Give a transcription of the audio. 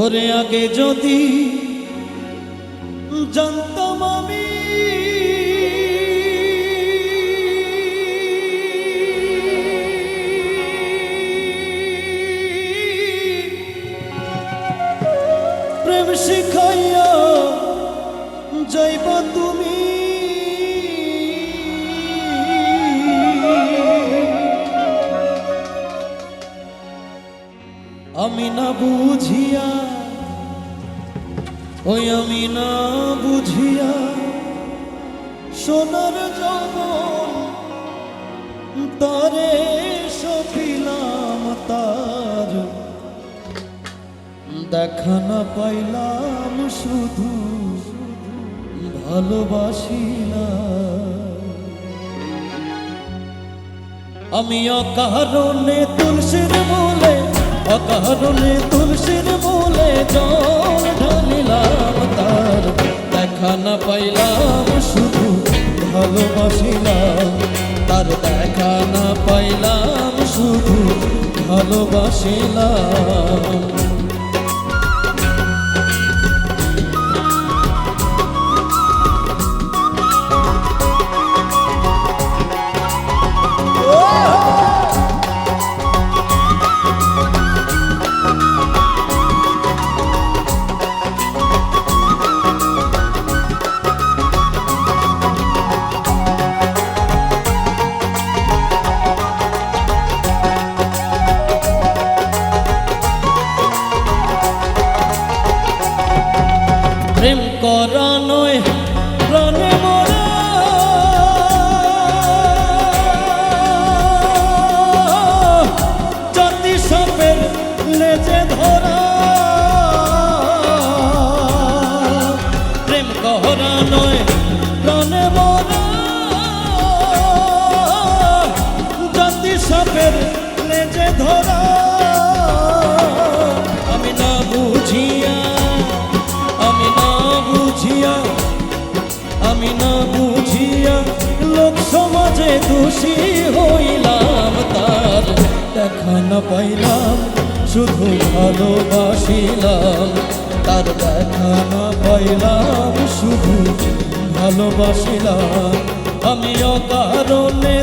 ওরে আগে যদি জানতাম আমি প্রেম শিখাইয়া যাইবা তুমি আমি না বুঝিয়া ওই আমি না বুঝিয়া সোনার যৌবন তারে সপিলাম তার দেখা না পাইলাম শুধু ভালোবাসিলাম আমি অকারণে তুলসীর মূলে অকারণে তুলসীর মূলে জল ঢালিলাম তার দেখা না পাইলাম শুধু ভালোবাসিলাম তার দেখা না পাইলাম শুধু ভালোবাসিলাম প্রেম করা নয় প্রাণে মরা জাতি সাপের লেজে ধরা প্রেম করা নয় প্রাণে মরা জাতি সাপের লেজে ধরা আমি না বুঝিয়া আমি না বুঝিয়া লোক সমাজে দোষী হইলাম তার দেখা না পাইলাম শুধু ভালোবাসিলাম তার দেখা না পাইলাম শুধু ভালোবাসিলাম আমি অকারণে